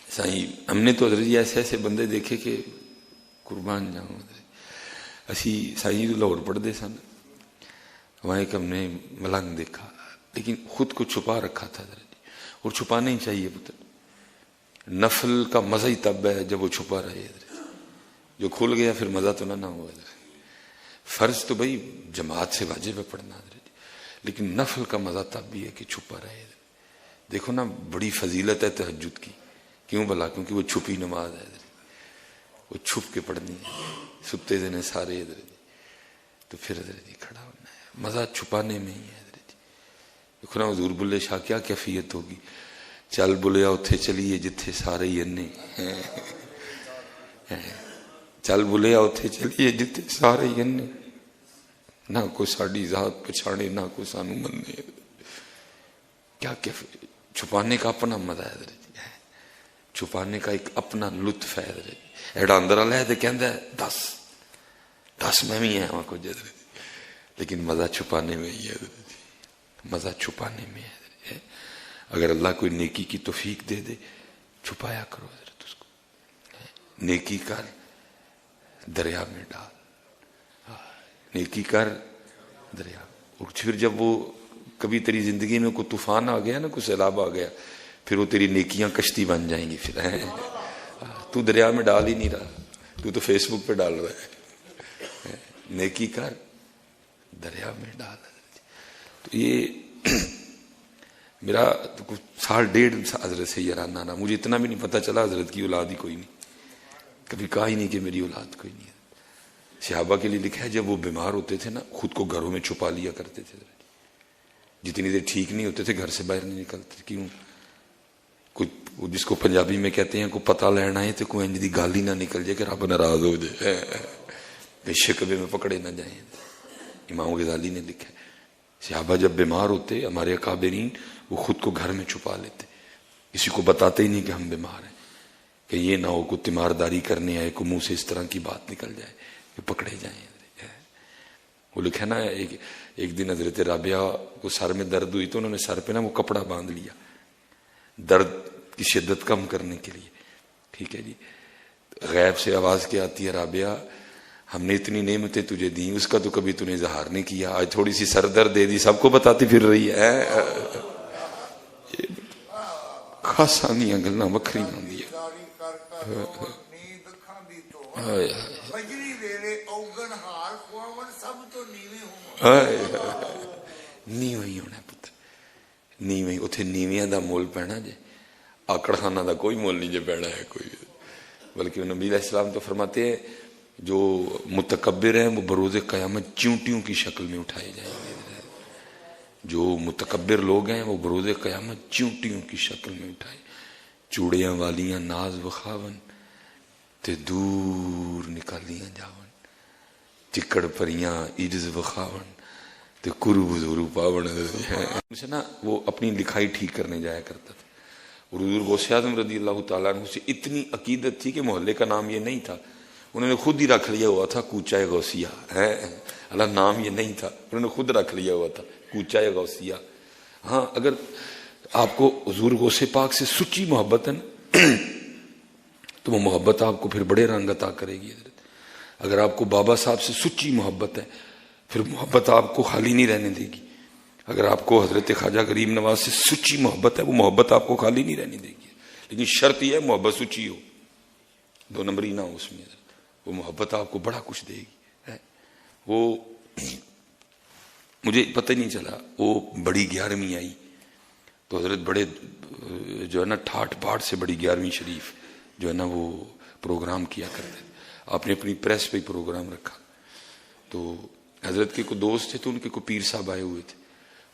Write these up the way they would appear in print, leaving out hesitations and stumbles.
سائیں ہم نے تو حضرت جی ایسے ایسے بندے دیکھے کہ قربان جاؤں. اسی سائیں جی لاہور پڑھتے سن، وہاں ایک ہم نے ملنگ دیکھا لیکن خود کو چھپا رکھا تھا حضرت جی، اور چھپانا ہی چاہیے پتر. نفل کا مزہ ہی تب ہے جب وہ چھپا رہے حضرت جی. جو کھل گیا پھر مزہ تو نہ ہوا حضرت. فرض تو بھائی جماعت سے واجب ہے پڑھنا حضرت جی، لیکن نفل کا مزہ تب بھی ہے کہ چھپا رہے. دیکھو نا بڑی فضیلت ہے تہجد کی. کیوں بھلا؟ کیونکہ وہ چھپی نماز ہے حضرت، وہ چھپ کے پڑھنی ہے، ستے دینے سارے حضرت جی. تو پھر حضرت جی کھڑا ہونا ہے، مزہ چھپانے میں ہی ہے حضرت جی. دیکھو نا حضور بلے شاہ کیا کیفیت ہوگی. چل بلیا اتھے چلیے جتھے سارے ہی انے، چل بلیا اتھے چلیے جتھے سارے ہی انے، نہ کوئی ساڑی ذات پچھاڑے نہ کوئی سانو مننے. کیا کیفیت. چھپانے کا اپنا مزہ ہے حضرت جی، چھپانے کا ایک اپنا لطف ہے حضرت جی. ایڈا اندر والا ہے تو کہندا ہے دس میں بھی ہے وہاں کچھ حضرت جی، لیکن مزہ چھپانے میں ہی ہے حضرت جی، مزہ چھپانے میں ہے حضرت جی. اگر اللہ کوئی نیکی کی توفیق دے دے چھپایا کرو حضرت اس کو. نیکی کر دریا میں ڈال، نیکی کر دریا. اور پھر جب وہ کبھی تیری زندگی میں کوئی طوفان آ گیا نا، کوئی سیلاب آ گیا، پھر وہ تیری نیکیاں کشتی بن جائیں گی. پھر تو دریا میں ڈال ہی نہیں رہا، تو فیس بک پہ ڈال رہا ہے. نیکی کر دریا میں ڈال. تو یہ میرا کچھ سال ڈیڑھ حضرت سے یارانہ نا، مجھے اتنا بھی نہیں پتا چلا حضرت کی اولاد ہی کوئی نہیں، کبھی کہا ہی نہیں کہ میری اولاد کوئی نہیں ہے. صحابہ کے لیے لکھا ہے جب وہ بیمار ہوتے تھے نا خود کو گھروں میں چھپا لیا کرتے تھے. جتنی دیر ٹھیک نہیں ہوتے تھے گھر سے باہر نہیں نکلتے. کیوں؟ کوئی جس کو پنجابی میں کہتے ہیں کوئی پتہ لینا ہے تو کوئی انج دی گال ہی نہ نکل جائے کہ رب ناراض ہو جائے، کہ شکوے میں پکڑے نہ جائیں. امام غزالی نے لکھا ہے صحابہ جب بیمار ہوتے ہمارے اکابرین وہ خود کو گھر میں چھپا لیتے، کسی کو بتاتے ہی نہیں کہ ہم بیمار ہیں، کہ یہ نہ ہو کوئی تیمارداری کرنے آئے کو منہ سے اس طرح کی بات نکل جائے کہ پکڑے جائیں. وہ لکھا نا ایک دن حضرت رابعہ کو سر میں درد ہوئی تو انہوں نے سر پہ نا وہ کپڑا باندھ لیا درد کی شدت کم کرنے کے لیے. ٹھیک ہے جی. غیب سے آواز کیا آتی ہے رابعہ ہم نے اتنی نعمتیں تجھے دی اس کا تو کبھی تو نے اظہار نہیں کیا، آج تھوڑی سی سر درد دے دی سب کو بتاتی پھر رہی ہے. خاصا نہیں گلنا وکری ہوندی ہے. نیو ہی ہونا پتر، نیو ہی. اتنے نیویاں دا مول پینا جے، آکڑ خانہ دا کوئی مول نہیں جے پینا ہے کوئی. بلکہ نبی علیہ السلام تو فرماتے ہیں جو متکبر ہیں وہ بروز قیامت چیونٹیوں کی شکل میں اٹھائے جائیں گے. جو متکبر لوگ ہیں وہ بروز قیامت چیونٹیوں کی شکل میں اٹھائے. چوڑیاں والیاں ناز وخاون تے دور نکالیاں جاون، چکڑ پریاں عجز وخاون تے کرو بزورو پاون. سے نا وہ اپنی لکھائی ٹھیک کرنے جایا کرتا تھا. اور حضور غوث اعظم رضی اللہ تعالیٰ عنہ سے اتنی عقیدت تھی کہ محلے کا نام یہ نہیں تھا، انہوں نے خود ہی رکھ لیا ہوا تھا کوچہ غوثیہ. اللہ نام یہ نہیں تھا، انہوں نے خود رکھ لیا ہوا تھا کوچہ غوثیہ. ہاں اگر آپ کو حضور غوث پاک سے سچی محبت ہے نا تو وہ محبت آپ کو پھر بڑے رنگ عطا کرے گی. اگر آپ کو بابا صاحب سے سچی محبت ہے پھر محبت آپ کو خالی نہیں رہنے دے گی. اگر آپ کو حضرت خواجہ غریب نواز سے سچی محبت ہے وہ محبت آپ کو خالی نہیں رہنے دے گی. لیکن شرط یہ ہے محبت سچی ہو، دو نمبری نہ ہو اس میں. وہ محبت آپ کو بڑا کچھ دے گی. وہ مجھے پتہ نہیں چلا وہ بڑی 11ویں آئی تو حضرت بڑے جو ہے نا ٹھاٹ باٹ سے بڑی 11ویں شریف جو ہے نا وہ پروگرام کیا کرتے تھے. آپ نے اپنی پریس پہ پروگرام رکھا تو حضرت کے کوئی دوست تھے تو ان کے کوئی پیر صاحب آئے ہوئے تھے،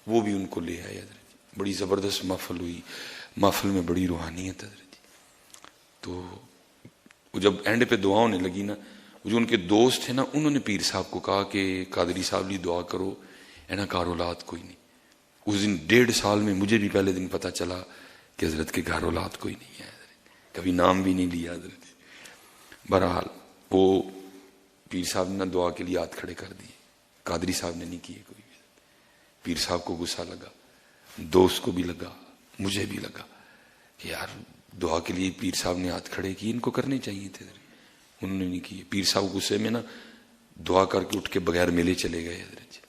وہ بھی ان کو لے آئے. حضرت بڑی زبردست محفل ہوئی، محفل میں بڑی روحانیت حضرت. تو جب اینڈ پہ دعا ہونے لگی نا جو ان کے دوست تھے نا انہوں نے پیر صاحب کو کہا کہ قادری صاحب لی دعا کرو اینا گھر اولاد کوئی نہیں. اس دن 1.5 سال میں مجھے بھی پہلے دن پتا چلا کہ حضرت کے گھر اولاد کوئی نہیں ہے. کبھی نام بھی نہیں لیا حضرت. بہرحال وہ پیر صاحب نے دعا کے لیے ہاتھ کھڑے کر دیے، قادری صاحب نے نہیں کیے کوئی بھی. پیر صاحب کو غصہ لگا، دوست کو بھی لگا، مجھے بھی لگا کہ یار دعا کے لیے پیر صاحب نے ہاتھ کھڑے کیے، ان کو کرنے چاہیے تھے، انہوں نے نہیں کیے۔ پیر صاحب غصے میں نا دعا کر کے اٹھ کے بغیر ملے چلے گئے حضرت جی۔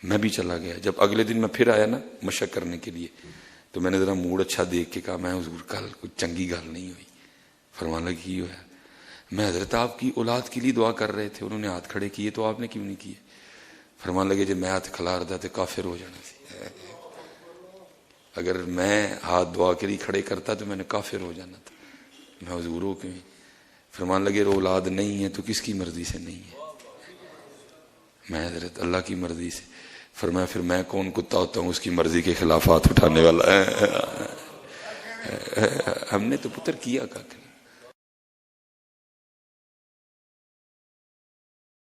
میں بھی چلا گیا۔ جب اگلے دن میں پھر آیا نا مشق کرنے کے لیے، تو میں نے ذرا موڈ اچھا دیکھ کے کہا میں حضور کل کچھ چنگی گل نہیں ہوئی۔ فرمان لگا کی ہوا؟ میں حضرت آپ کی اولاد کے لیے دعا کر رہے تھے، انہوں نے ہاتھ کھڑے کیے تو آپ نے کیوں نہیں کیے؟ فرمان لگے جب میں ہاتھ کھلار دا تو کافر ہو جانا سی، اگر میں ہاتھ دعا کے لیے کھڑے کرتا تو میں نے کافر ہو جانا تھا، میں حضور ہو کیوں؟ فرمان لگے اولاد نہیں ہے تو کس کی مرضی سے نہیں ہے؟ میں حضرت اللہ کی مرضی سے۔ فرمایا پھر میں کون کتا ہوتا ہوں اس کی مرضی کے خلاف ہاتھ اٹھانے والا؟ ہم نے تو پتر کیا کا